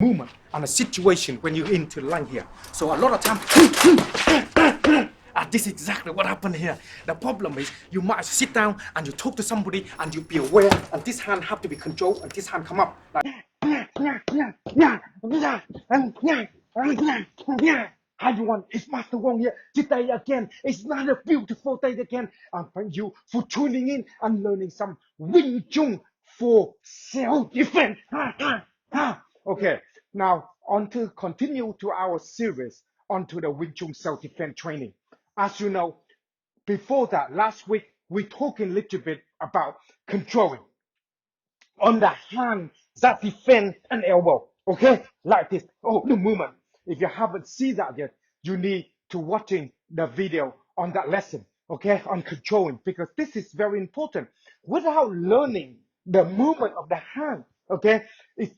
movement and a situation when you're into line here. So a lot of time, this is exactly what happened here. The problem is you might sit down and you talk to somebody and you be aware, and this hand have to be controlled, and this hand come up like Hi everyone, it's Master Wong here. Today again, it's another beautiful day again. And thank you for tuning in and learning some Wing Chun for self-defense. Okay, now on to continue to our series onto the Wing Chun self-defense training. As you know, before that, last week, we talked a little bit about controlling on the hand that defend an elbow. Okay, like this. Oh, the movement. If you haven't seen that yet, you need to watching the video on that lesson. Okay, on controlling, because this is very important. Without learning the movement of the hand, okay, it's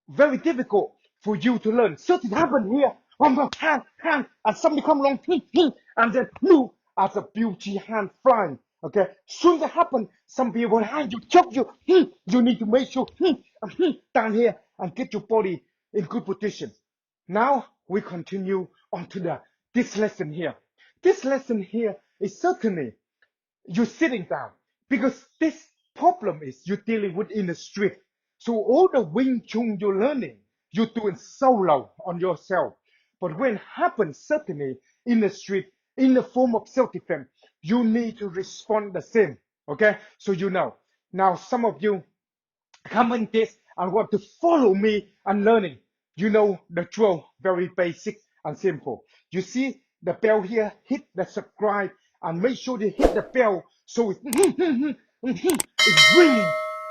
very difficult for you to learn. Something happened here. Hand, and somebody come along, and then move as a beauty hand flying. Okay, soon that happen, some people hand you choke you. You need to make sure down here and get your body in good position. Now we continue on to this lesson here. This lesson here is certainly you're sitting down, because this problem is you're dealing with in the street. So all the Wing Chun you're learning, you're doing solo on yourself. But when it happens certainly in the street, in the form of self-defense, you need to respond the same. Okay? So you know. Now some of you come in this and want to follow me and learning. You know the drill, very basic and simple. You see the bell here, hit the subscribe and make sure you hit the bell so it's ringing.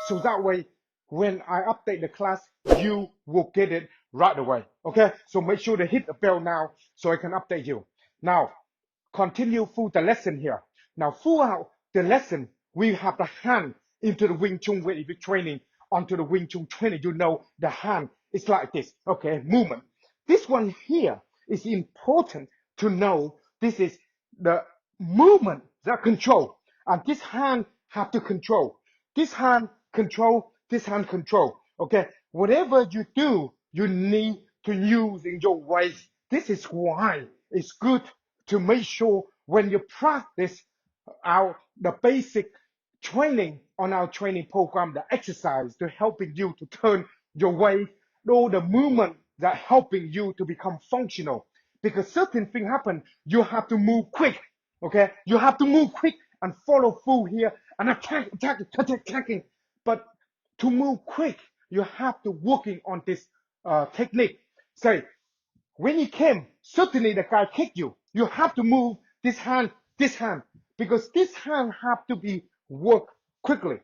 So that way, when I update the class, you will get it right away. Okay? So make sure to hit the bell now so I can update you. Now, continue through the lesson here. Now, throughout the lesson, we have the hand into the Wing Chun weight training. Onto the Wing Chun training, you know the hand is like this. Okay, movement. This one here is important to know. This is the movement that control, and this hand have to control. This hand control. This hand control. Okay, whatever you do, you need to use in your ways. This is why it's good to make sure when you practice the basic training on our training program, the exercise to helping you to turn your weight, all the movement that helping you to become functional. Because certain thing happen, you have to move quick. Okay, you have to move quick and follow through here and attacking. But to move quick, you have to working on this technique. Say, when he came, certainly the guy kicked you. You have to move this hand, because this hand have to be worked quickly.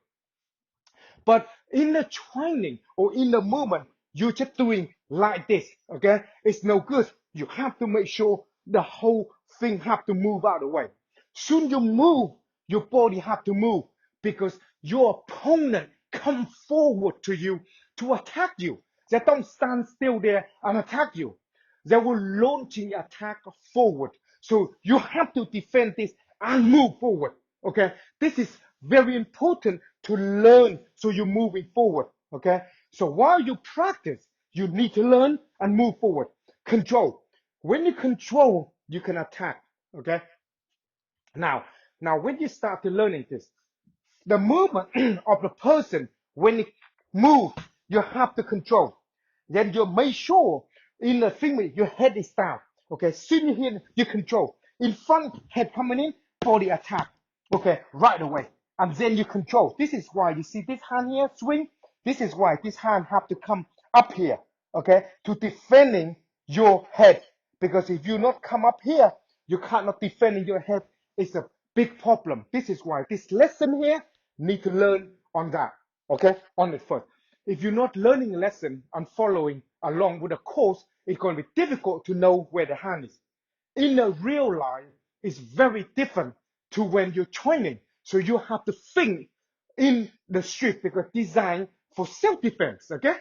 But in the training or in the movement, you're just doing like this, okay? It's no good. You have to make sure the whole thing have to move out of the way. Soon you move, your body have to move, because your opponent come forward to you to attack you. They don't stand still there and attack you. They will launching attack forward. So you have to defend this and move forward. Okay, this is very important to learn so you're moving forward. Okay, so while you practice, you need to learn and move forward. Control. When you control, you can attack. Okay. Now when you start to learning this, the movement of the person when it move, you have to control. Then you make sure in the finger your head is down. Okay, soon here you control. In front, head coming in, body attack. Okay, right away. And then you control. This is why you see this hand here swing. This is why this hand have to come up here. Okay, to defending your head. Because if you not come up here, you cannot defending your head. It's a big problem. This is why this lesson here need to learn on that. Okay, on it first. If you're not learning a lesson and following along with a course, it's going to be difficult to know where the hand is. In the real life, it's very different to when you're training. So you have to think in the street, because designed for self-defense. Okay,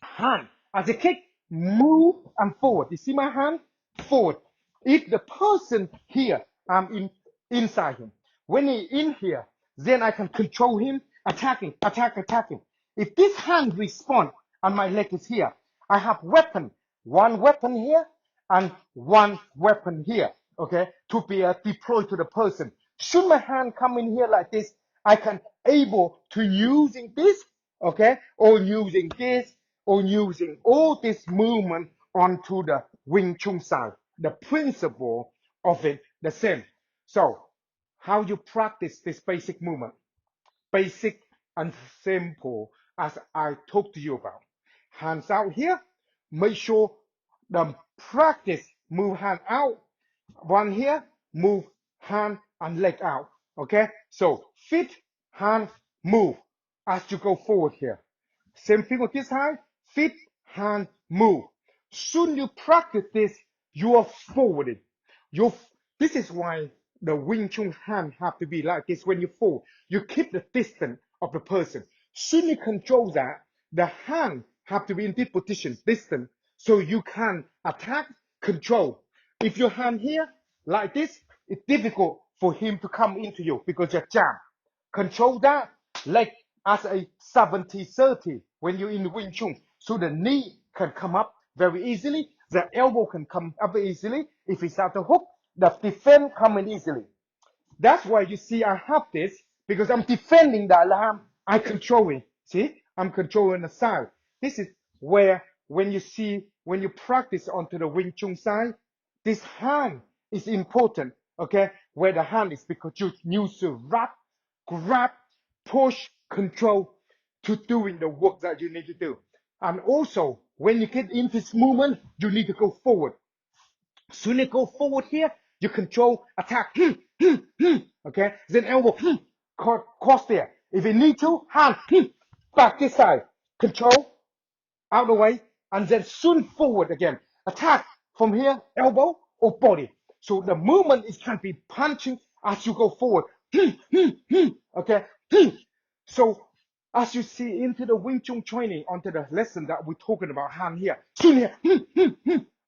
hand as a kick, move and forward. You see my hand? Forward. If the person here, I'm inside him. When he in here, then I can control him, attacking. If this hand respond, and my leg is here. I have weapon, one weapon here and one weapon here, okay, to be deployed to the person. Should my hand come in here like this, I can able to using this, okay, or using this, or using all this movement onto the Wing Chun side. The principle of it the same. So how you practice this basic movement? Basic and simple as I talked to you about. Hands out here. Make sure the practice move hand out. One here, move hand and leg out. Okay? So feet, hand, move as you go forward here. Same thing with this side. Feet, hand, move. Soon you practice this, you are forwarded. You This is why the Wing Chun hand have to be like this when you fall. You keep the distance of the person. Soon you control that, the hand have to be in this position, distant, so you can attack, control. If your hand here, like this, it's difficult for him to come into you because you're jammed. Control that, like as a 70-30 when you're in Wing Chun. So the knee can come up very easily, the elbow can come up easily. If it's at the hook, the defense coming easily. That's why you see I have this, because I'm defending the alarm, I control it. See, I'm controlling the side. This is where when you practice onto the Wing Chun side, this hand is important, okay? Where the hand is because you use to wrap, grab, push, control to doing the work that you need to do. And also, when you get in this movement, you need to go forward. Soon you go forward here, you control, attack, okay? Then elbow, cross there. If you need to, hand, back this side. Control, out the way, and then soon forward again. Attack from here, elbow or body. So the movement is can be punching as you go forward. Okay? So as you see into the Wing Chun training, onto the lesson that we're talking about, hand here, soon here,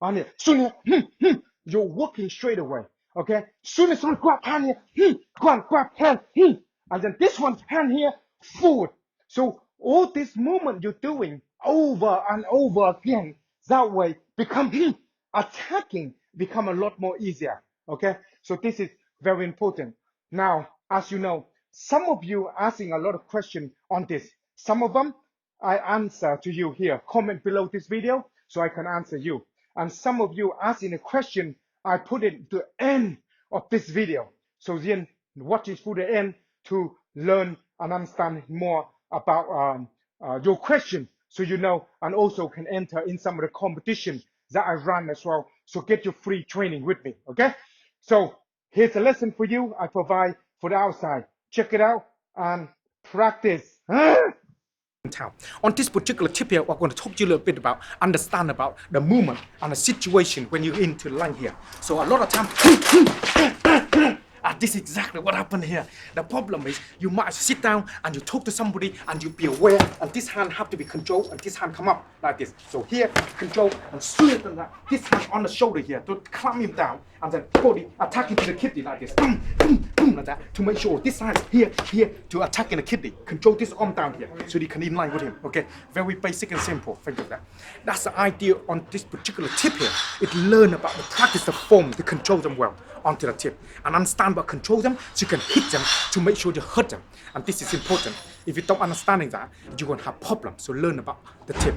on here, soon here, you're working straight away. Okay? Soon as one grab hand here, grab hand, and then this one hand here, forward. So all this movement you're doing over and over again, that way become attacking become a lot more easier. Okay, so this is very important. Now, as you know, some of you are asking a lot of questions on this. Some of them I answer to you here. Comment below this video so I can answer you. And some of you asking a question, I put it to the end of this video. So then watch it through the end to learn and understand more about your question, so you know, and also can enter in some of the competition that I run as well. So get your free training with me, okay? So here's a lesson for you I provide for the outside. Check it out and practice. On this particular tip here, we're going to talk to you a little bit about, understand about the movement and the situation when you're into the line here. So a lot of time, this is exactly what happened here. The problem is you might sit down and you talk to somebody and you be aware, and this hand have to be controlled and this hand come up like this. So here, control, and sooner than that, this hand on the shoulder here to climb him down, and then body attacking to the kidney like this. Like that, to make sure this hand here to attacking the kidney. Control this arm down here so you can in line with him. Okay, very basic and simple. Think of that. That's the idea on this particular tip here. It learn about the practice of form to control them well onto the tip, and understand about control them so you can hit them to make sure you hurt them. And this is important. If you don't understanding that, you're gonna have problems. So learn about the tip.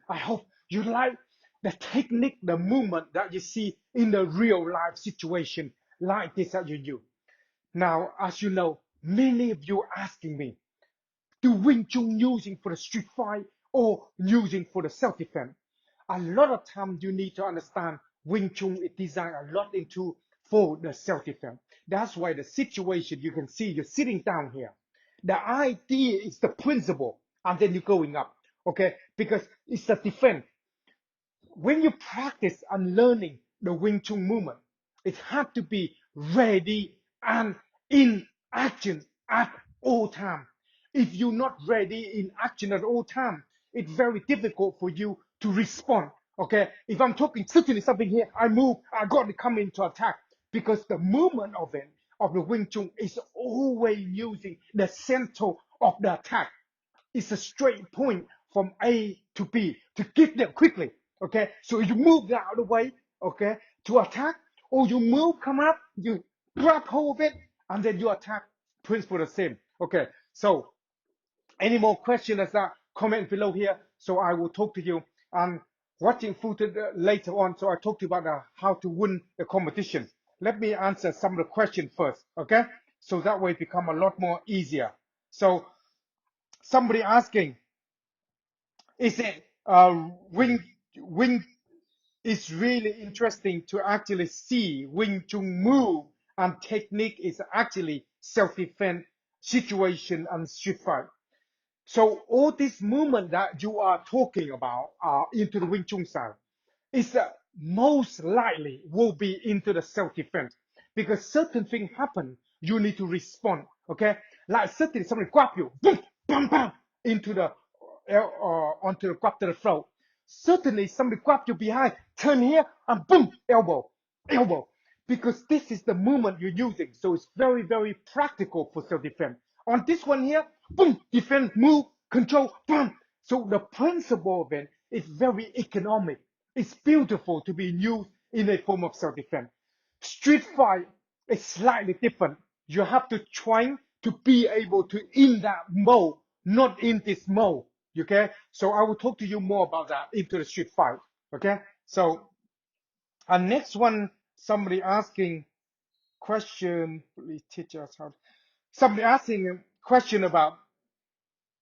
I hope you like the technique, the movement that you see in the real life situation like this that you do. Now, as you know, many of you are asking me, do Wing Chun using for the street fight or using for the self-defense? A lot of times you need to understand Wing Chun is designed a lot into for the self-defense. That's why the situation you can see you're sitting down here. The idea is the principle, and then you're going up, okay? Because it's a defense. When you practice and learning the Wing Chun movement, it has to be ready and in action at all time. If you're not ready in action at all time, it's very difficult for you to respond. Okay, if I'm talking certainly something here, I move, I got to come into attack, because the movement of it of the Wing Chun is always using the center of the attack. is a straight point from A to B to get them quickly. Okay, so you move out of the way, okay, to attack, or you move, come up, you grab hold of it, and then you attack. Principle the same. Okay, so any more questions, comment below here. So I will talk to you. And watching footage later on. So I talk to you about how to win the competition. Let me answer some of the questions first. Okay, so that way it become a lot more easier. So somebody asking, is it Wing it's really interesting to actually see Wing Chun move, and technique is actually self-defense situation and street fight. So all this movement that you are talking about into the Wing Chun side is most likely will be into the self-defense, because certain things happen, you need to respond. Okay, like certainly somebody grab you, boom, bam, bam, into the onto the grab to the throat. Certainly somebody grab you behind, turn here, and boom, elbow, elbow, because this is the movement you're using. So it's very, very practical for self-defense. On this one here, boom, defense, move, control, boom. So the principle of it is very economic. It's beautiful to be used in a form of self-defense. Street fight is slightly different. You have to try to be able to in that mode, not in this mode. Okay, so I will talk to you more about that into the street fight. Okay, so next one, somebody asking question. Please teach us how. Somebody asking a question about,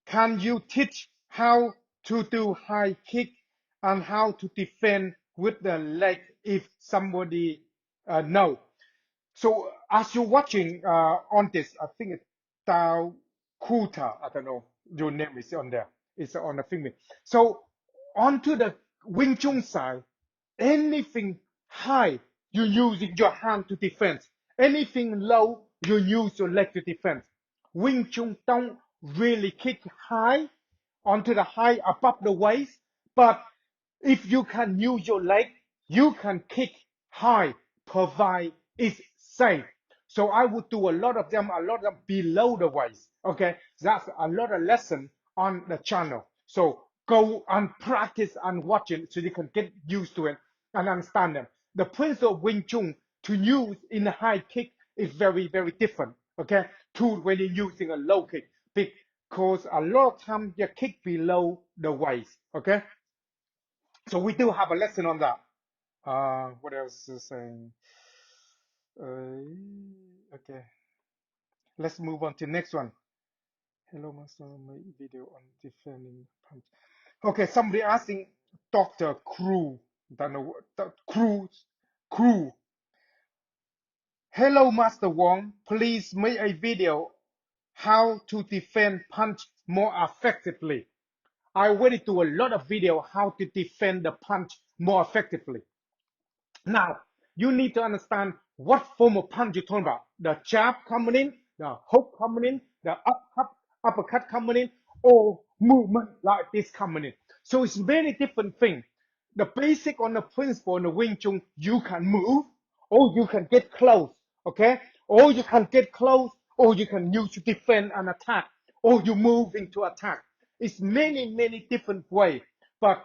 can you teach how to do high kick and how to defend with the leg if somebody know? So as you're watching on this, I think it's Tao Kuta. I don't know, your name is on there. It's on the finger. So onto the Wing Chun side, anything high, you using your hand to defend. Anything low, you use your leg to defend. Wing Chun don't really kick high onto the high above the waist, but if you can use your leg, you can kick high, provide it's safe. So I would do a lot of them below the waist. Okay, that's a lot of lesson on the channel. So go and practice and watch it so you can get used to it and understand them. The principle of Wing Chun to use in a high kick is very, very different. Okay, to when you're using a low kick, because a lot of time you kick below the waist. Okay, so we do have a lesson on that. What else is saying? Okay, let's move on to next one. Hello, master. My video on defending punch. Okay, somebody asking Dr. Crew. Don't know what Crew. Hello, Master Wong. Please make a video how to defend punch more effectively. I already do a lot of video how to defend the punch more effectively. Now, you need to understand what form of punch you're talking about. The jab coming in, the hook coming in, the uppercut coming in, or movement like this coming in. So it's many different things. The basic on the principle in the Wing Chun, you can move, or you can get close, okay? Or you can get close, or you can use to defend and attack, or you move into attack. It's many, many different ways. But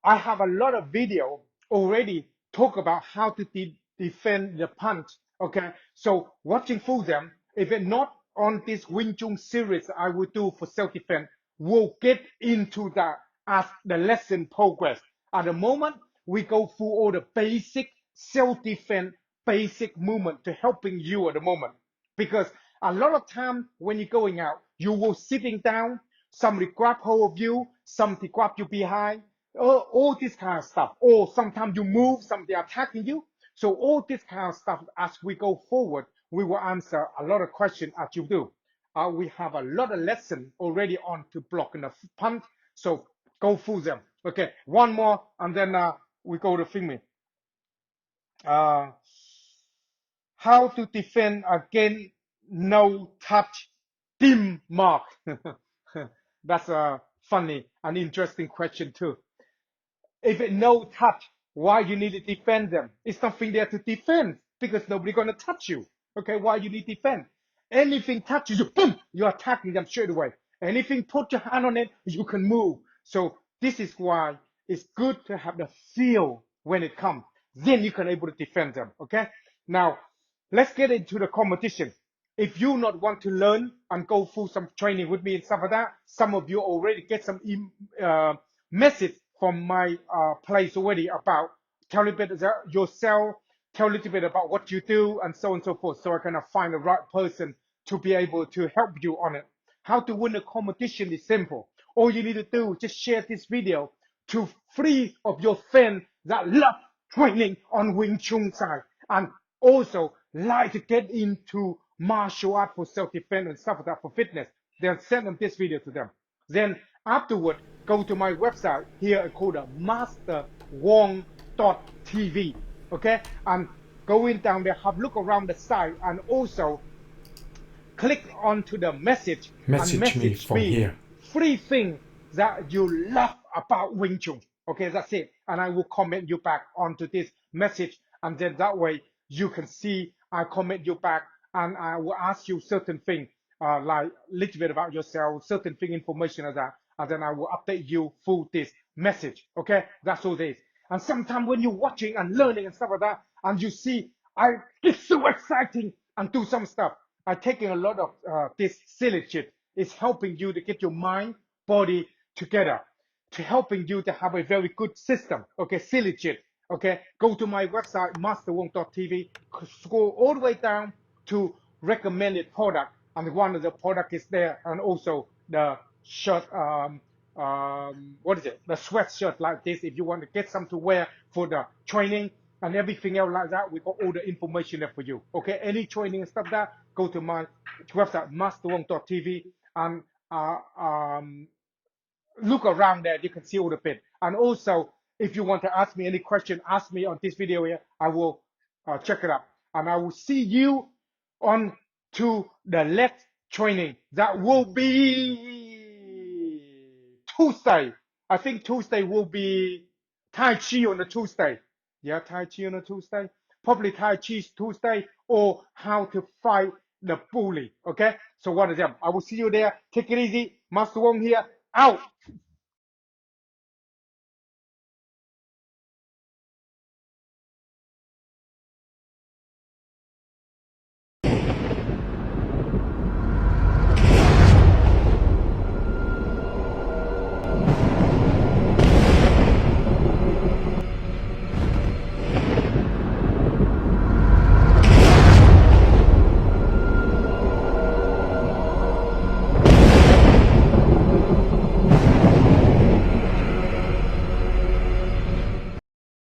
I have a lot of video already talk about how to defend the punch. Okay, so watching through them, if it's not on this Wing Chun series I will do for self-defense, we'll get into that as the lesson progress. At the moment, we go through all the basic self-defense, basic movement to helping you at the moment. Because a lot of time when you're going out, you will sitting down, somebody grab hold of you, somebody grab you behind, all this kind of stuff. Or sometimes you move, somebody attacking you. So all this kind of stuff, as we go forward, we will answer a lot of questions as you do. We have a lot of lesson already on to blocking the punch. So go through them. Okay, one more, and then we go to filming. How to defend against no touch dim mark? That's a funny and interesting question too. If it no touch, why you need to defend them? It's nothing there to defend because nobody gonna touch you. Okay, why you need to defend? Anything touches you, boom, you're attacking them straight away. Anything, put your hand on it, you can move. So this is why it's good to have the feel when it comes. Then you can able to defend them. Okay. Now let's get into the competition. If you not want to learn and go through some training with me and stuff like that, some of you already get some message from my place already about tell a bit about yourself, tell a little bit about what you do, and so on and so forth. So I can find the right person to be able to help you on it. How to win a competition is simple. All you need to do is just share this video to 3 of your friends that love training on Wing Chun side and also like to get into martial art for self-defense and stuff like that for fitness. Then send them this video to them. Then afterward, go to my website here called masterwong.tv. Okay, and going down there, have a look around the site, and also click onto the message and Message me message from me here. 3 things that you love about Wing Chun. Okay, that's it. And I will comment you back onto this message. And then that way you can see I comment you back and I will ask you certain things, like a little bit about yourself, certain thing information like that. And then I will update you through this message. Okay, that's all it is. And sometimes when you're watching and learning and stuff like that, and you see, it's so exciting and do some stuff. I'm taking a lot of this silly shit. It's helping you to get your mind, body together, to helping you to have a very good system. Okay, silly shit. Okay, go to my website, masterwong.tv, scroll all the way down to recommended product, and one of the product is there, and also the shirt, what is it? The sweatshirt like this. If you want to get some to wear for the training and everything else like that, we got all the information there for you. Okay, any training and stuff that, go to my website, masterwong.tv, and look around there. You can see all the bit. And also, if you want to ask me any question, ask me on this video here. I will check it out. And I will see you on to the next training. That will be Tuesday. I think Tuesday will be Tai Chi on the Tuesday. Yeah, Tai Chi on a Tuesday. Probably Tai Chi Tuesday or how to fight the bully. Okay? So one of them. I will see you there. Take it easy. Master Wong here. Out.